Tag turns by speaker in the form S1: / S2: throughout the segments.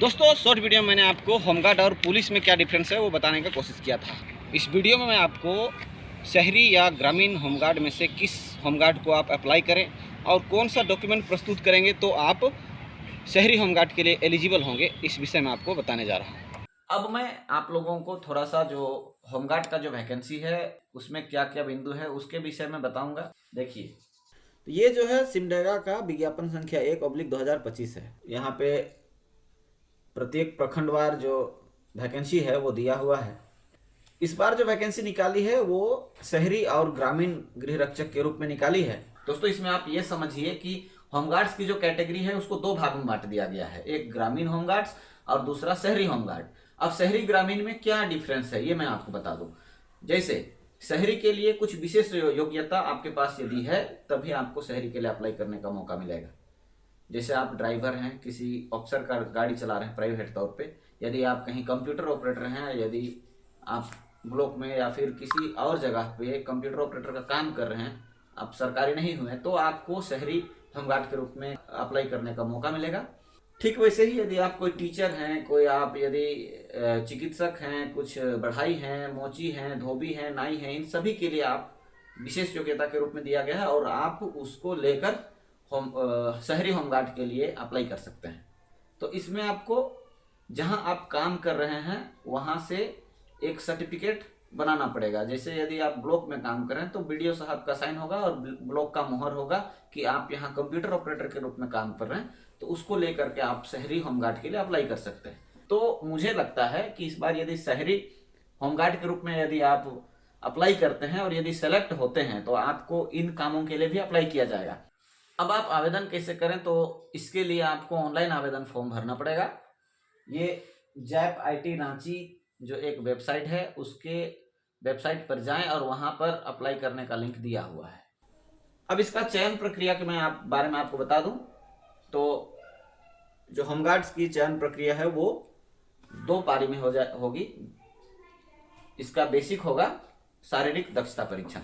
S1: दोस्तों short video में मैंने आपको होमगार्ड और पुलिस में क्या डिफरेंस है वो बताने का कोशिश किया था। इस वीडियो में मैं आपको शहरी या ग्रामीण होमगार्ड में से किस होमगार्ड को आप अप्लाई करें और कौन सा डॉक्यूमेंट प्रस्तुत करेंगे तो आप शहरी होमगार्ड के लिए एलिजिबल होंगे, इस विषय में आपको बताने जा रहा हूँ। अब मैं आप लोगों को थोड़ा सा जो होमगार्ड का जो वैकेंसी है उसमें क्या क्या बिंदु है उसके विषय में बताऊँगा। देखिए, ये जो है सिमडेगा का विज्ञापन संख्या 1/2025 है। यहाँ पे प्रत्येक प्रखंडवार जो वैकेंसी है वो दिया हुआ है। इस बार जो वैकेंसी निकाली है वो शहरी और ग्रामीण गृह रक्षक के रूप में निकाली है। दोस्तों इसमें आप ये समझिए कि होमगार्ड्स की जो कैटेगरी है उसको दो भाग में बांट दिया गया है, एक ग्रामीण होमगार्ड्स और दूसरा शहरी होमगार्ड। अब शहरी ग्रामीण में क्या डिफरेंस है ये मैं आपको बता दूं। जैसे शहरी के लिए कुछ विशेष योग्यता आपके पास यदि है तभी आपको शहरी के लिए अप्लाई करने का मौका मिलेगा। जैसे आप ड्राइवर हैं, किसी ऑफिसर का गाड़ी चला रहे हैं प्राइवेट तौर पे, यदि आप कहीं कंप्यूटर ऑपरेटर हैं, यदि आप ब्लॉक में या फिर किसी और जगह पे कंप्यूटर ऑपरेटर का काम कर रहे हैं, आप सरकारी नहीं हुए तो आपको शहरी होमगार्ड के रूप में अप्लाई करने का मौका मिलेगा। ठीक वैसे ही यदि आप कोई टीचर हैं, कोई आप यदि चिकित्सक हैं, कुछ बढ़ाई हैं, मोची हैं, धोबी हैं, नाई हैं, इन सभी के लिए आप विशेष योग्यता के रूप में दिया गया है और आप उसको लेकर शहरी होमगार्ड के लिए अप्लाई कर सकते हैं। तो इसमें आपको जहां आप काम कर रहे हैं वहां से एक सर्टिफिकेट बनाना पड़ेगा। जैसे यदि आप ब्लॉक में काम कर रहे हैं तो बीडीओ साहब का साइन होगा और ब्लॉक का मुहर होगा कि आप यहाँ कंप्यूटर ऑपरेटर के रूप में काम कर रहे हैं, तो उसको लेकर के आप शहरी होमगार्ड के लिए अप्लाई कर सकते हैं। तो मुझे लगता है कि इस बार यदि शहरी होमगार्ड के रूप में यदि आप अप्लाई करते हैं और यदि सेलेक्ट होते हैं तो आपको इन कामों के लिए भी अप्लाई किया जाएगा। अब आप आवेदन कैसे करें, तो इसके लिए आपको ऑनलाइन आवेदन फॉर्म भरना पड़ेगा। ये जैप आईटी रांची जो एक वेबसाइट है उसके वेबसाइट पर जाएं और वहां पर अप्लाई करने का लिंक दिया हुआ है। अब इसका चयन प्रक्रिया के मैं बारे में आपको बता दूं तो जो होमगार्ड्स की चयन प्रक्रिया है वो दो पारी में होगी। इसका बेसिक होगा शारीरिक दक्षता परीक्षण।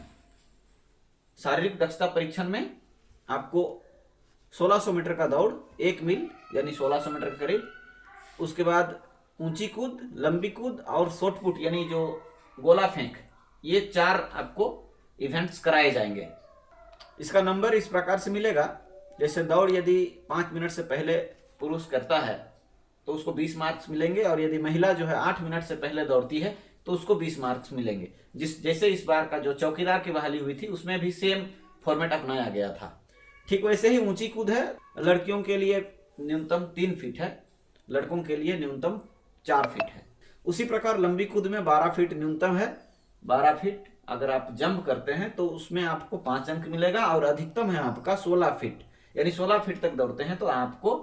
S1: शारीरिक दक्षता परीक्षण में आपको 1600 मीटर का दौड़, 1 मील यानी 1600 मीटर के करीब, उसके बाद ऊंची कूद, लंबी कूद और शॉर्ट पुट यानी जो गोला फेंक, ये 4 आपको इवेंट्स कराए जाएंगे। इसका नंबर इस प्रकार से मिलेगा, जैसे दौड़ यदि 5 मिनट से पहले पुरुष करता है तो उसको 20 मार्क्स मिलेंगे और यदि महिला जो है 8 मिनट से पहले दौड़ती है तो उसको 20 मार्क्स मिलेंगे। जैसे इस बार का जो चौकीदार की बहाली हुई थी उसमें भी सेम फॉर्मेट अपनाया गया था। ठीक वैसे ही ऊंची कूद है, लड़कियों के लिए न्यूनतम 3 फीट है, लड़कों के लिए न्यूनतम 4 फीट है। उसी प्रकार लंबी कूद में 12 फीट न्यूनतम है। 12 फीट अगर आप जंप करते हैं तो उसमें आपको 5 अंक मिलेगा और अधिकतम है आपका 16 फीट, यानी 16 फीट तक दौड़ते हैं तो आपको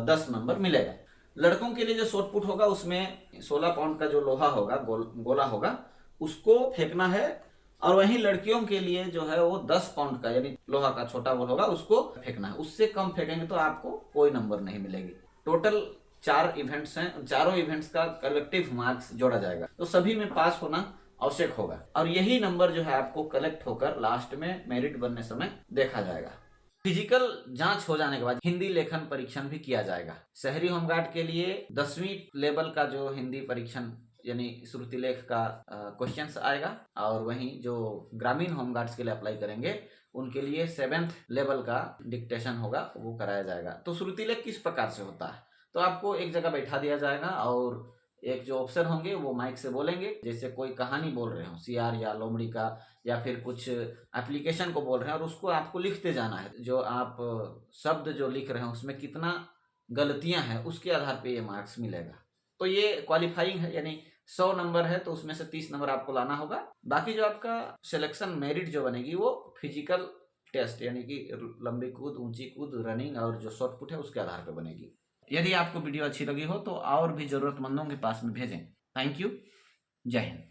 S1: 10 नंबर मिलेगा। लड़कों के लिए जो शॉर्ट पुट होगा उसमें 16 पाउंड का जो लोहा होगा, गोला होगा, उसको फेंकना है। और वहीं लड़कियों के लिए जो है वो 10 पाउंड का यानी लोहा का छोटा बॉल होगा, उसको फेंकना है। उससे कम फेंकेंगे तो आपको कोई नंबर नहीं मिलेगी। टोटल 4 इवेंट्स हैं, चारों इवेंट्स का कलेक्टिव मार्क्स जोड़ा जाएगा, तो सभी में पास होना आवश्यक होगा और यही नंबर जो है आपको कलेक्ट होकर लास्ट में मेरिट बनने समय देखा जाएगा। फिजिकल जांच हो जाने के बाद हिंदी लेखन परीक्षण भी किया जाएगा। शहरी होमगार्ड के लिए 10वीं लेवल का जो हिंदी परीक्षण यानी श्रुति लेख का क्वेश्चंस आएगा और वहीं जो ग्रामीण होमगार्ड्स के लिए अप्लाई करेंगे उनके लिए 7th लेवल का डिक्टेशन होगा, वो कराया जाएगा। तो श्रुति लेख किस प्रकार से होता है, तो आपको एक जगह बैठा दिया जाएगा और एक जो ऑफिसर होंगे वो माइक से बोलेंगे, जैसे कोई कहानी बोल रहे हो सीआर या लोमड़ी का या फिर कुछ एप्लीकेशन को बोल रहे हैं और उसको आपको लिखते जाना है। जो आप शब्द जो लिख रहे हैं उसमें कितना गलतियां हैं उसके आधार पर ये मार्क्स मिलेगा। तो ये क्वालिफाइंग है, यानी 100 नंबर है तो उसमें से 30 नंबर आपको लाना होगा। बाकी जो आपका सिलेक्शन मेरिट जो बनेगी वो फिजिकल टेस्ट यानी कि लंबी कूद, ऊंची कूद, रनिंग और जो शॉर्ट पुट है उसके आधार पर बनेगी। यदि आपको वीडियो अच्छी लगी हो तो और भी जरूरतमंदों के पास में भेजें। थैंक यू, जय हिंद।